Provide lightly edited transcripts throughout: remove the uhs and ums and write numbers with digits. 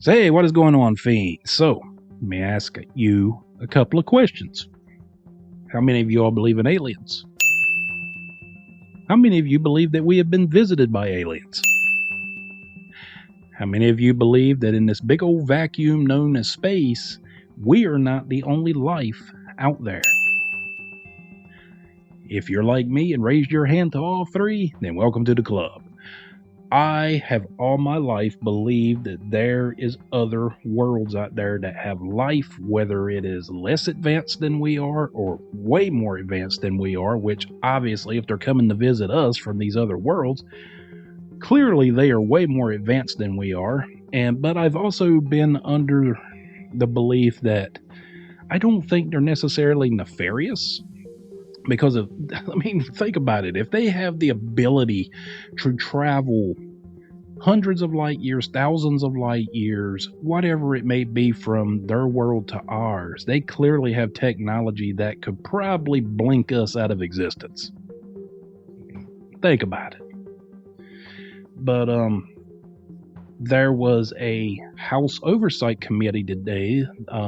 Say, what is going on, Fiend? So, let me ask you a couple of questions. How many of you all believe in aliens? How many of you believe that we have been visited by aliens? How many of you believe that in this big old vacuum known as space, we are not the only life out there? If you're like me and raised your hand to all three, then welcome to the club. I have all my life believed that there is other worlds out there that have life, whether it is less advanced than we are or way more advanced than we are, which obviously if they're coming to visit us from these other worlds, clearly they are way more advanced than we are. But I've also been under the belief that I don't think they're necessarily nefarious. Because think about it. If they have the ability to travel hundreds of light years, thousands of light years, whatever it may be from their world to ours, they clearly have technology that could probably blink us out of existence. Think about it. But there was a House Oversight Committee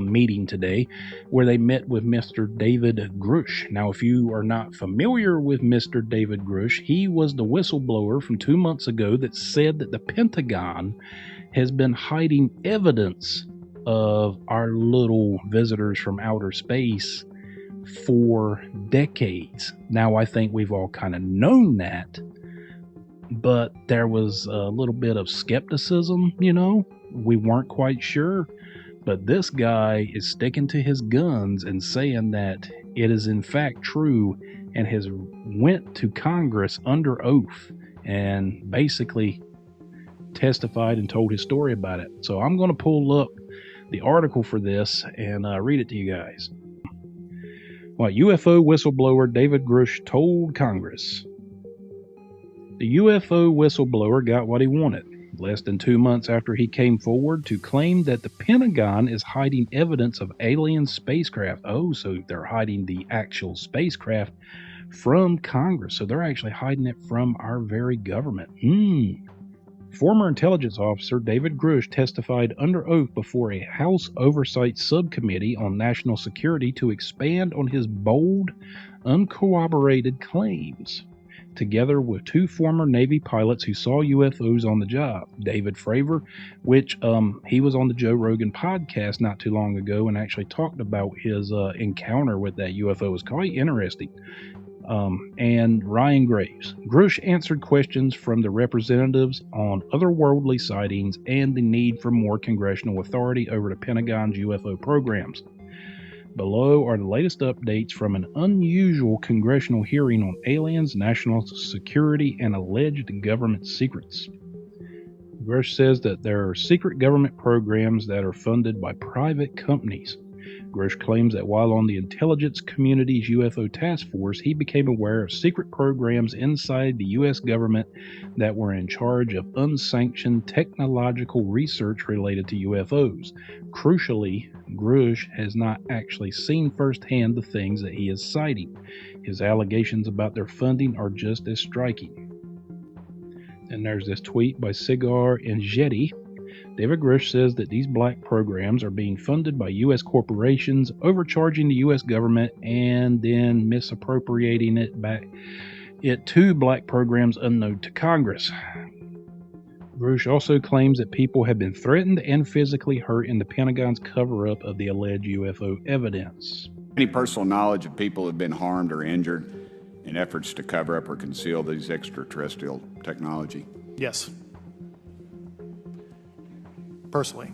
meeting today where they met with Mr. David Grush. Now, if you are not familiar with Mr. David Grush, he was the whistleblower from 2 months ago that said that the Pentagon has been hiding evidence of our little visitors from outer space for decades. Now, I think we've all kind of known that, but there was a little bit of skepticism, we weren't quite sure, but this guy is sticking to his guns and saying that it is in fact true and has went to Congress under oath and basically testified and told his story about it. So I'm going to pull up the article for this and read it to you guys. What UFO whistleblower David Grush told Congress. The UFO whistleblower got what he wanted, less than 2 months after he came forward to claim that the Pentagon is hiding evidence of alien spacecraft. Oh, so they're hiding the actual spacecraft from Congress. So they're actually hiding it from our very government. Former intelligence officer David Grush testified under oath before a House Oversight Subcommittee on National Security to expand on his bold, uncorroborated claims, together with two former Navy pilots who saw UFOs on the job. David Fravor, which he was on the Joe Rogan podcast not too long ago and actually talked about his encounter with that UFO. It was quite interesting. And Ryan Graves. Grush answered questions from the representatives on otherworldly sightings and the need for more congressional authority over the Pentagon's UFO programs. Below are the latest updates from an unusual congressional hearing on aliens, national security, and alleged government secrets. Grush says that there are secret government programs that are funded by private companies. Grush claims that while on the intelligence community's UFO task force, he became aware of secret programs inside the U.S. government that were in charge of unsanctioned technological research related to UFOs. Crucially, Grush has not actually seen firsthand the things that he is citing. His allegations about their funding are just as striking. And there's this tweet by Cigar and Jetty. David Grush says that these black programs are being funded by U.S. corporations, overcharging the U.S. government, and then misappropriating it to black programs unknown to Congress. Grush also claims that people have been threatened and physically hurt in the Pentagon's cover-up of the alleged UFO evidence. Any personal knowledge of people who have been harmed or injured in efforts to cover up or conceal these extraterrestrial technology? Yes. Personally.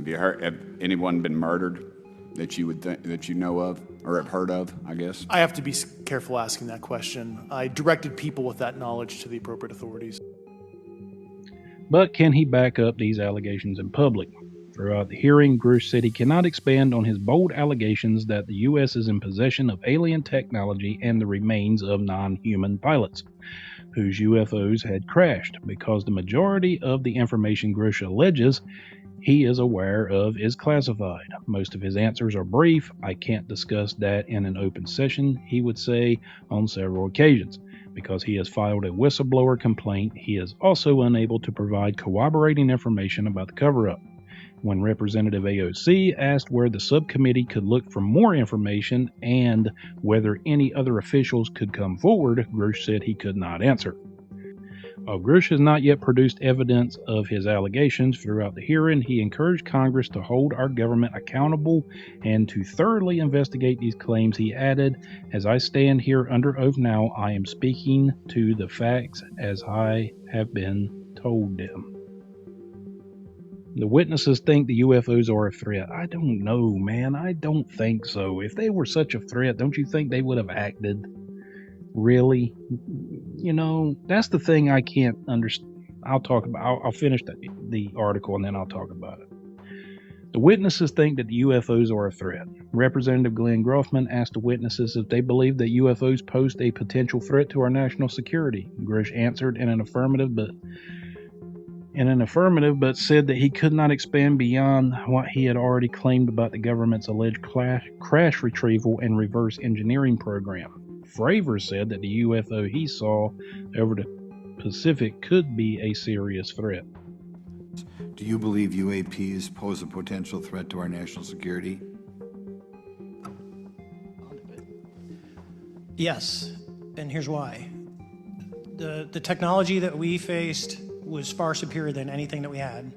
Have anyone been murdered that you would that you know of or have heard of, I guess? I have to be careful asking that question. I directed people with that knowledge to the appropriate authorities. But can he back up these allegations in public? Throughout the hearing, Grush said he cannot expand on his bold allegations that the U.S. is in possession of alien technology and the remains of non-human pilots whose UFOs had crashed, because the majority of the information Grush alleges he is aware of is classified. Most of his answers are brief. I can't discuss that in an open session, he would say on several occasions. Because he has filed a whistleblower complaint, he is also unable to provide corroborating information about the cover-up. When Representative AOC asked where the subcommittee could look for more information and whether any other officials could come forward, Grush said he could not answer. While Grush has not yet produced evidence of his allegations throughout the hearing, he encouraged Congress to hold our government accountable and to thoroughly investigate these claims. He added, "As I stand here under oath now, I am speaking to the facts as I have been told them." The witnesses think the UFOs are a threat. I don't know, man. I don't think so. If they were such a threat, don't you think they would have acted? Really? You know, that's the thing I can't understand. I'll finish the article and then I'll talk about it. The witnesses think that the UFOs are a threat. Representative Glenn Groffman asked the witnesses if they believe that UFOs pose a potential threat to our national security. Grush answered in an affirmative, but said that he could not expand beyond what he had already claimed about the government's alleged crash retrieval and reverse engineering program. Fravor said that the UFO he saw over the Pacific could be a serious threat. Do you believe UAPs pose a potential threat to our national security? Yes, and here's why. The technology that we faced was far superior than anything that we had,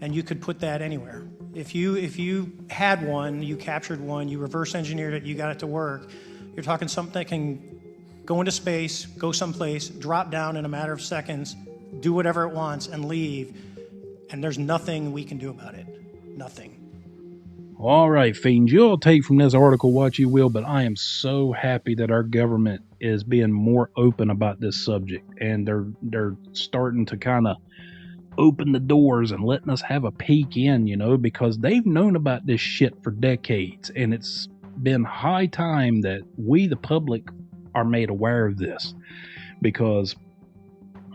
and you could put that anywhere. If you had one, you captured one, you reverse engineered it, you got it to work, you're talking something that can go into space, go someplace, drop down in a matter of seconds, do whatever it wants, and leave, and there's nothing we can do about it. Nothing. All right, fiends, you'll take from this article what you will, but I am so happy that our government is being more open about this subject, and they're starting to kind of open the doors and letting us have a peek in, you know, because they've known about this shit for decades, and it's been high time that we, the public, are made aware of this. Because,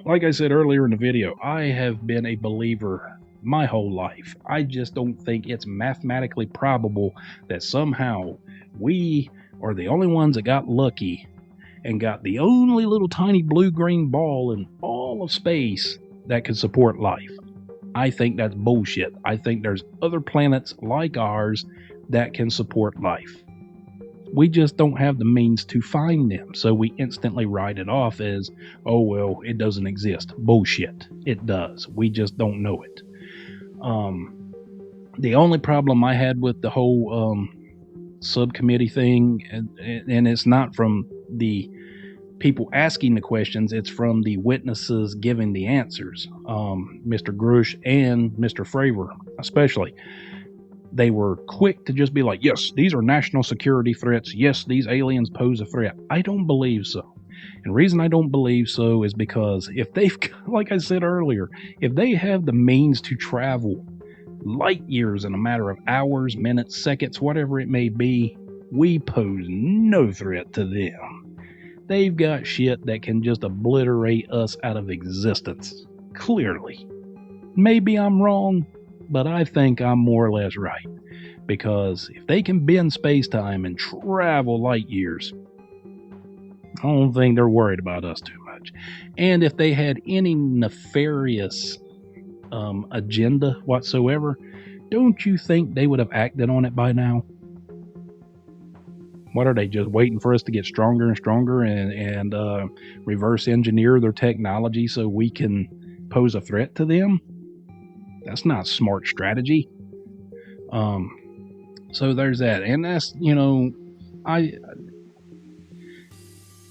like I said earlier in the video, I have been a believer my whole life. I just don't think it's mathematically probable that somehow we are the only ones that got lucky and got the only little tiny blue-green ball in all of space that could support life. I think that's bullshit. I think there's other planets like ours that can support life. We just don't have the means to find them, so we instantly write it off as, oh, well, it doesn't exist. Bullshit. It does. We just don't know it. The only problem I had with the whole subcommittee thing, and it's not from the people asking the questions, it's from the witnesses giving the answers, Mr. Grush and Mr. Fravor especially. They were quick to just be like, yes, these are national security threats. Yes, these aliens pose a threat. I don't believe so. And the reason I don't believe so is because if they've, like I said earlier, if they have the means to travel light years in a matter of hours, minutes, seconds, whatever it may be, we pose no threat to them. They've got shit that can just obliterate us out of existence. Clearly. Maybe I'm wrong, but I think I'm more or less right. Because if they can bend space-time and travel light years, I don't think they're worried about us too much. And if they had any nefarious agenda whatsoever, don't you think they would have acted on it by now? What are they, just waiting for us to get stronger and stronger and reverse engineer their technology so we can pose a threat to them? That's not smart strategy. So there's that. And that's, you know,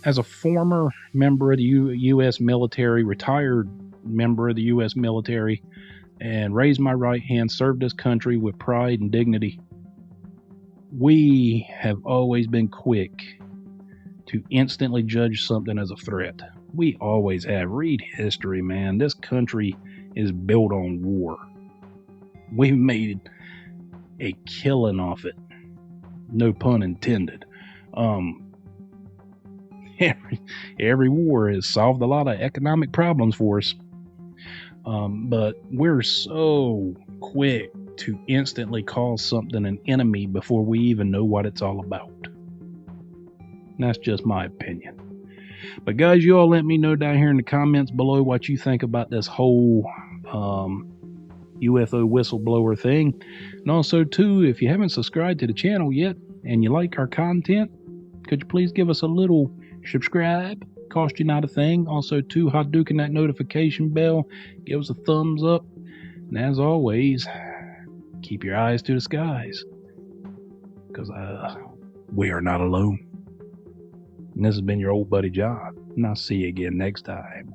as a former member of the U.S. military, retired member of the U.S. military, and raised my right hand, served this country with pride and dignity, we have always been quick to instantly judge something as a threat. We always have. Read history, man. This country is built on war. We've made a killing off it. No pun intended. Every war has solved a lot of economic problems for us. But we're so quick to instantly call something an enemy before we even know what it's all about. And that's just my opinion. But guys, you all, let me know down here in the comments below what you think about this whole UFO thing. And, you know, I, as a former member of the U.S. military, retired member of the U.S. military, and raised my right hand, served this country with pride and dignity, we have always been quick to instantly judge something as a threat. We always have. Read history, man. This country is built on war. We've made a killing off it. No pun intended. But we're so quick to instantly call something an enemy before we even know what it's all about. And that's just my opinion. But guys, you all, let me know down here in the comments below what you think about this whole UFO whistleblower thing. And also, too, if you haven't subscribed to the channel yet and you like our content, could you please give us a little subscribe? Cost you not a thing. Also, too, Hadouken that notification bell. Give us a thumbs up. And as always, keep your eyes to the skies. Because we are not alone. And this has been your old buddy John. And I'll see you again next time.